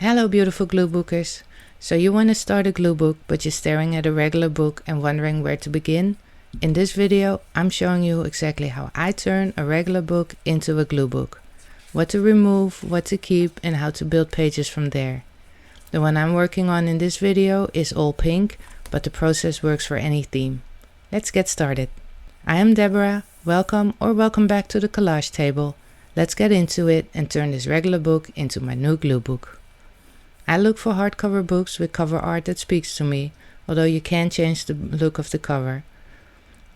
Hello beautiful Gluebookers! So you want to start a glue book but you're staring at a regular book and wondering where to begin? In this video I'm showing you exactly how I turn a regular book into a glue book. What to remove, what to keep and how to build pages from there. The one I'm working on in this video is all pink, but the process works for any theme. Let's get started. I am Deborah, welcome or welcome back to the collage table. Let's get into it and turn this regular book into my new glue book. I look for hardcover books with cover art that speaks to me, although you can change the look of the cover.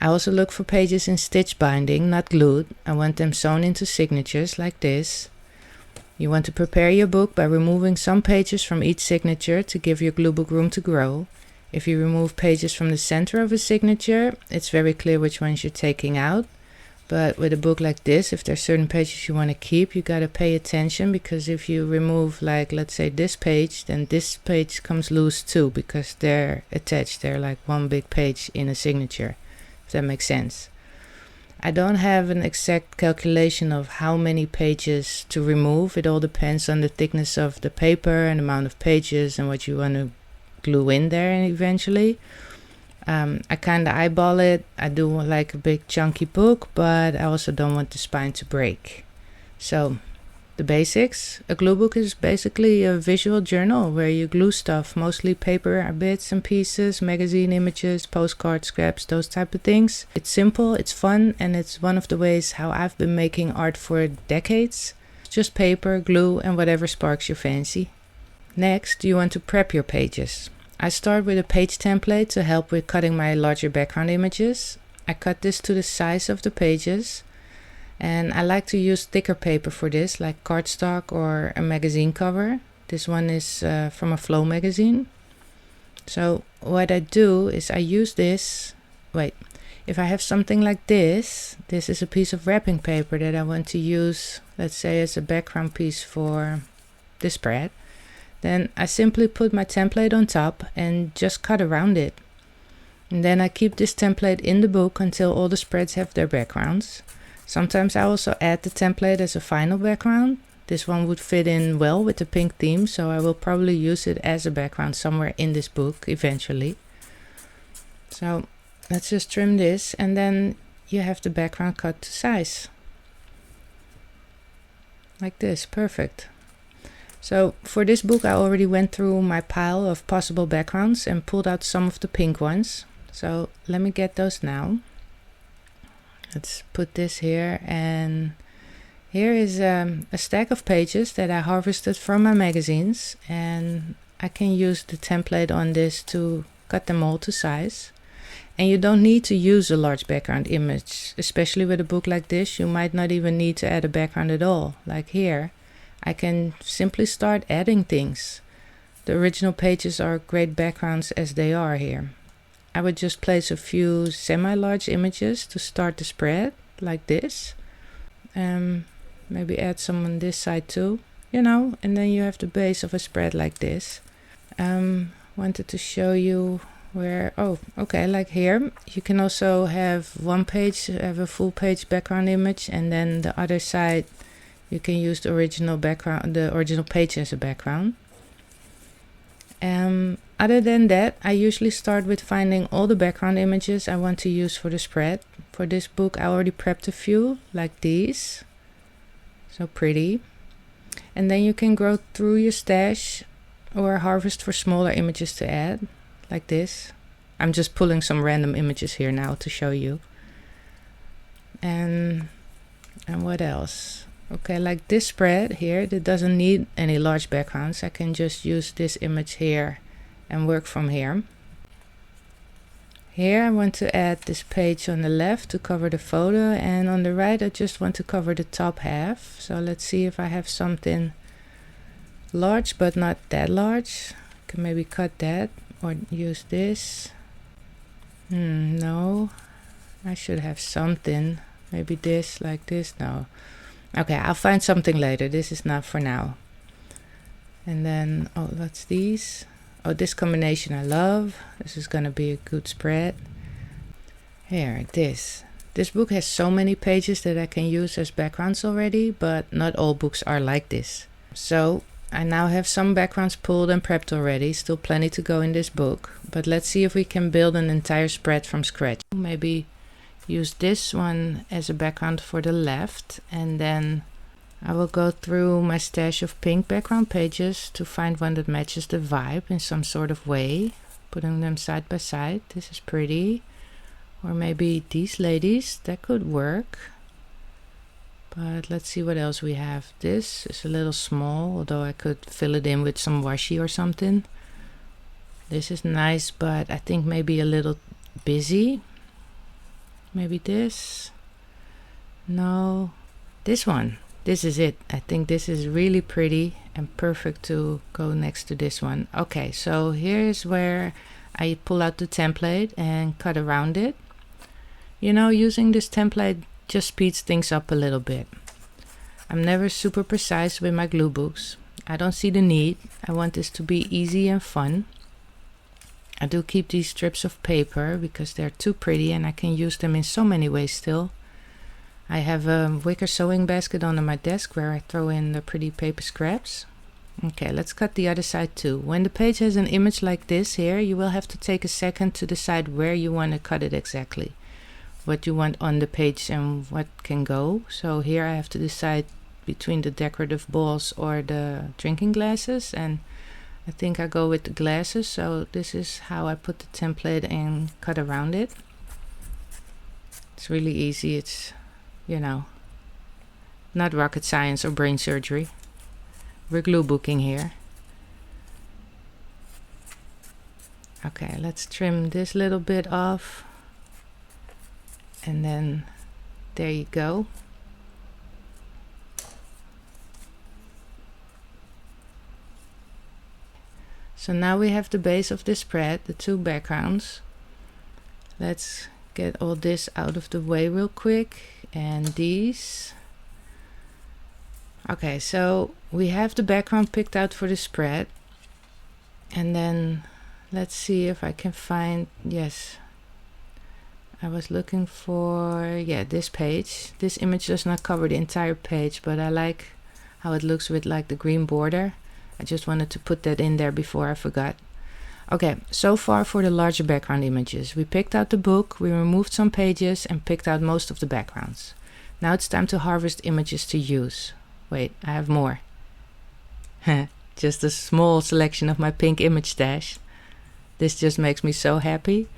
I also look for pages in stitch binding, not glued. I want them sewn into signatures like this. You want to prepare your book by removing some pages from each signature to give your glue book room to grow. If you remove pages from the center of a signature, it's very clear which ones you're taking out. But with a book like this, if there's certain pages you want to keep, you got to pay attention, because if you remove, like, let's say this page, then this page comes loose too, because they're attached. They're like one big page in a signature, if that makes sense. I don't have an exact calculation of how many pages to remove. It all depends on the thickness of the paper and amount of pages and what you want to glue in there eventually. I kind of eyeball it. I do like a big chunky book, but I also don't want the spine to break. So the basics. A glue book is basically a visual journal where you glue stuff, mostly paper bits and pieces, magazine images, postcards, scraps, those type of things. It's simple, it's fun, and it's one of the ways how I've been making art for decades. Just paper, glue, and whatever sparks your fancy. Next, you want to prep your pages. I start with a page template to help with cutting my larger background images. I cut this to the size of the pages, and I like to use thicker paper for this, like cardstock or a magazine cover. This one is from a Flow magazine. So what I do is I use this, if I have something like this is a piece of wrapping paper that I want to use, let's say as a background piece for this spread. Then I simply put my template on top and just cut around it. And then I keep this template in the book until all the spreads have their backgrounds. Sometimes I also add the template as a final background. This one would fit in well with the pink theme, so I will probably use it as a background somewhere in this book eventually. So let's just trim this, and then you have the background cut to size. Like this, perfect. So for this book I already went through my pile of possible backgrounds and pulled out some of the pink ones. So let me get those now. Let's put this here, and here is a stack of pages that I harvested from my magazines, and I can use the template on this to cut them all to size. And you don't need to use a large background image, especially with a book like this. You might not even need to add a background at all, like here. I can simply start adding things. The original pages are great backgrounds as they are here. I would just place a few semi-large images to start the spread, like this. Maybe add some on this side too, and then you have the base of a spread like this. Wanted to show you where, like here. You can also have one page, have a full page background image, and then the other side you can use the original background, the original page as a background. Other than that, I usually start with finding all the background images I want to use for the spread. For this book I already prepped a few, like these. So pretty. And then you can go through your stash or harvest for smaller images to add, like this. I'm just pulling some random images here now to show you. And what else? Okay, like this spread here, that doesn't need any large backgrounds. I can just use this image here and work from here. Here I want to add this page on the left to cover the photo, and on the right I just want to cover the top half. So let's see if I have something large but not that large. I can maybe cut that or use this. No, I should have something. Maybe this, like this. No. Okay, I'll find something later. This is not for now. And then, what's these? This combination I love. This is gonna be a good spread. Here, this. This book has so many pages that I can use as backgrounds already, but not all books are like this. So I now have some backgrounds pulled and prepped already, still plenty to go in this book, but let's see if we can build an entire spread from scratch. Maybe use this one as a background for the left, and then I will go through my stash of pink background pages to find one that matches the vibe in some sort of way, putting them side by side. This is pretty. Or maybe these ladies, that could work. But let's see what else we have. This is a little small, although I could fill it in with some washi or something. This is nice, but I think maybe a little busy. Maybe this. No, this one. This is it. I think this is really pretty and perfect to go next to this one. Okay, so here's where I pull out the template and cut around it. You know, using this template just speeds things up a little bit. I'm never super precise with my glue books. I don't see the need. I want this to be easy and fun. I do keep these strips of paper because they're too pretty and I can use them in so many ways still. I have a wicker sewing basket under my desk where I throw in the pretty paper scraps. Okay, let's cut the other side too. When the page has an image like this here, you will have to take a second to decide where you want to cut it exactly. What you want on the page and what can go. So here I have to decide between the decorative balls or the drinking glasses, and I think I go with the glasses. So this is how I put the template and cut around it. It's really easy. It's, you know, not rocket science or brain surgery. We're glue booking here. Okay, let's trim this little bit off. And then there you go. So now we have the base of the spread, the two backgrounds. Let's get all this out of the way real quick. And these. Okay, so we have the background picked out for the spread. And then let's see if I can find, yes. I was looking for, yeah, this page. This image does not cover the entire page, but I like how it looks with like the green border. I just wanted to put that in there before I forgot. Okay, so far for the larger background images. We picked out the book, we removed some pages and picked out most of the backgrounds. Now it's time to harvest images to use. Wait, I have more. Just a small selection of my pink image stash. This just makes me so happy.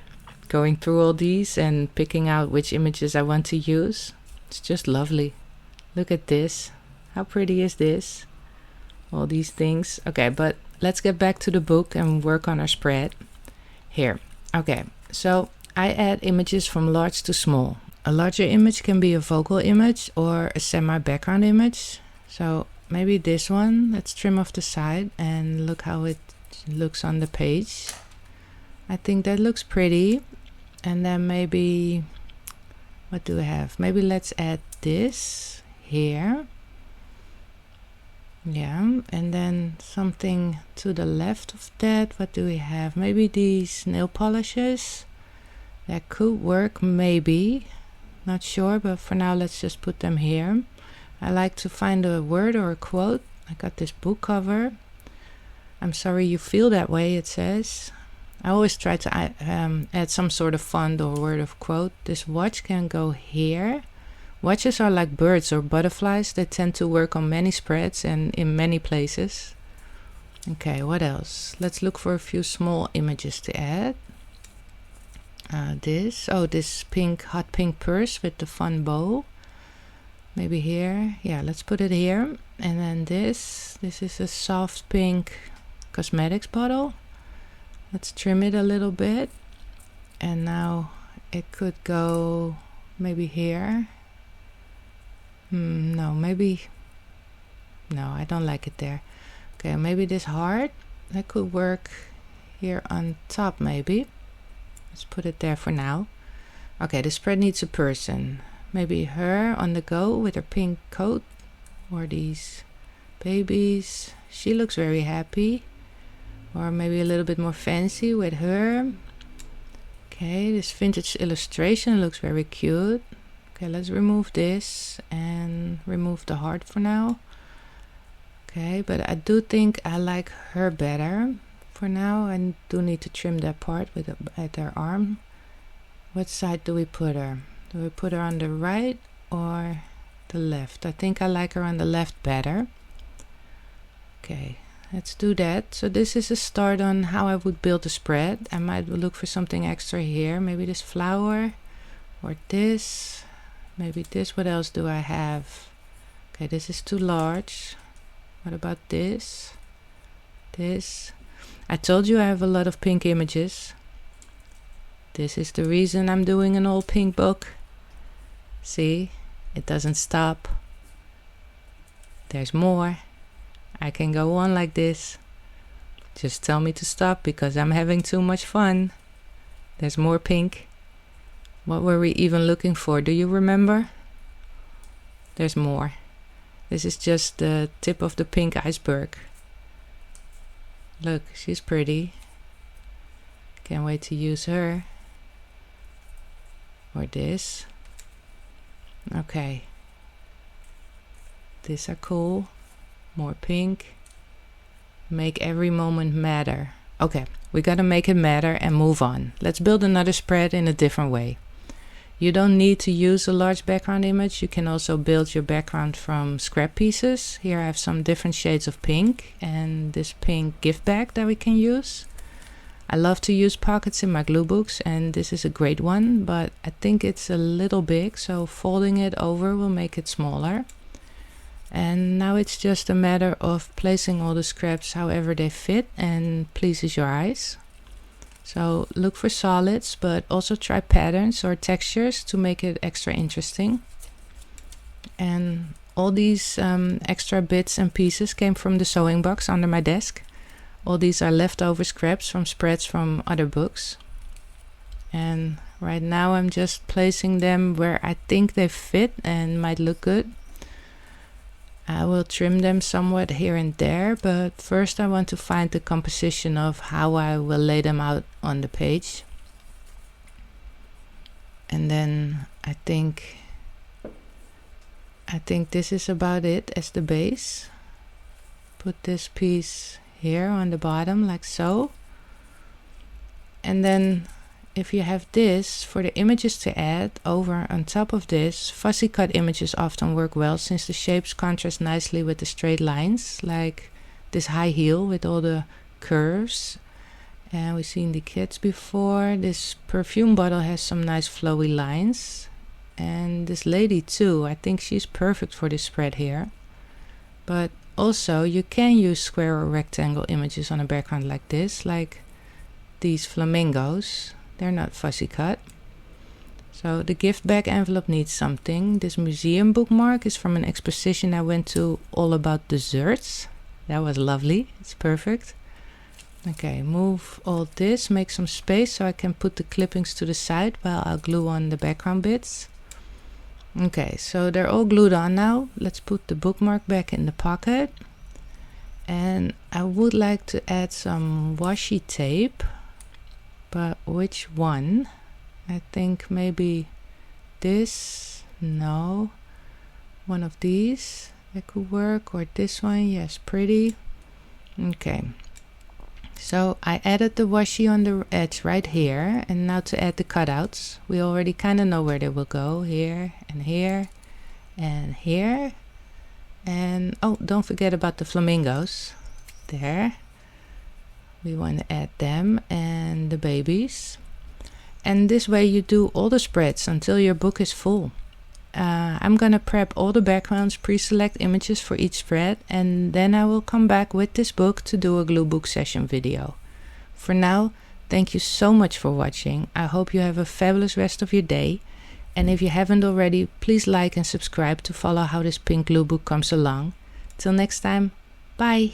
Going through all these and picking out which images I want to use. It's just lovely. Look at this. How pretty is this? All these things. Okay, but let's get back to the book and work on our spread. Here. Okay, so I add images from large to small. A larger image can be a focal image or a semi-background image. So maybe this one. Let's trim off the side and look how it looks on the page. I think that looks pretty. And then maybe, what do we have? Maybe let's add this here. Yeah, and then something to the left of that. What do we have? Maybe these nail polishes. That could work, maybe. Not sure, but for now let's just put them here. I like to find a word or a quote. I got this book cover. I'm sorry you feel that way, it says. I always try to add some sort of font or word of quote. This watch can go here. Watches are like birds or butterflies. They tend to work on many spreads and in many places. Okay, what else? Let's look for a few small images to add. This pink, hot pink purse with the fun bow. Maybe here. Yeah, let's put it here. And then this is a soft pink cosmetics bottle. Let's trim it a little bit. And now it could go maybe here. No, I don't like it there. Okay, maybe this heart. That could work here on top maybe. Let's put it there for now. Okay, the spread needs a person. Maybe her on the go with her pink coat. Or these babies. She looks very happy. Or maybe a little bit more fancy with her. Okay, this vintage illustration looks very cute. Okay, let's remove this and remove the heart for now. Okay, but I do think I like her better. For now, I do need to trim that part with at her arm. What side do we put her? Do we put her on the right or the left? I think I like her on the left better. Okay, let's do that. So this is a start on how I would build a spread. I might look for something extra here. Maybe this flower or this. Maybe this. What else do I have? Okay, this is too large. What about this? This. I told you I have a lot of pink images. This is the reason I'm doing an all pink book. See, it doesn't stop. There's more. I can go on like this. Just tell me to stop because I'm having too much fun. There's more pink. What were we even looking for? Do you remember? There's more. This is just the tip of the pink iceberg. Look, she's pretty. Can't wait to use her. Or this. Okay. These are cool. More pink. Make every moment matter. Okay, we gotta make it matter and move on. Let's build another spread in a different way. You don't need to use a large background image. You can also build your background from scrap pieces. Here I have some different shades of pink and this pink gift bag that we can use. I love to use pockets in my glue books and this is a great one, but I think it's a little big, so folding it over will make it smaller. And now it's just a matter of placing all the scraps however they fit and pleases your eyes. So look for solids, but also try patterns or textures to make it extra interesting. And all these extra bits and pieces came from the sewing box under my desk. All these are leftover scraps from spreads from other books. And right now I'm just placing them where I think they fit and might look good. I will trim them somewhat here and there, but first I want to find the composition of how I will lay them out on the page. And then I think this is about it as the base. Put this piece here on the bottom like so. And then if you have this, for the images to add over on top of this, fussy cut images often work well since the shapes contrast nicely with the straight lines, like this high heel with all the curves. And we've seen the kids before. This perfume bottle has some nice flowy lines. And this lady too, I think she's perfect for this spread here. But also you can use square or rectangle images on a background like this, like these flamingos. They're not fussy cut. So the gift bag envelope needs something. This museum bookmark is from an exposition I went to all about desserts. That was lovely. It's perfect. Okay, move all this, make some space so I can put the clippings to the side while I'll glue on the background bits. Okay, so they're all glued on now. Let's put the bookmark back in the pocket. And I would like to add some washi tape. But which one? I think maybe this. No. One of these. That could work. Or this one. Yes, pretty. Okay. So I added the washi on the edge right here. And now to add the cutouts. We already kind of know where they will go. Here and here and here. And oh, don't forget about the flamingos. There. We want to add them and the babies. And this way you do all the spreads until your book is full. I'm gonna prep all the backgrounds, pre-select images for each spread, and then I will come back with this book to do a glue book session video. For now, thank you so much for watching. I hope you have a fabulous rest of your day. And if you haven't already, please like and subscribe to follow how this pink glue book comes along. Till next time, bye!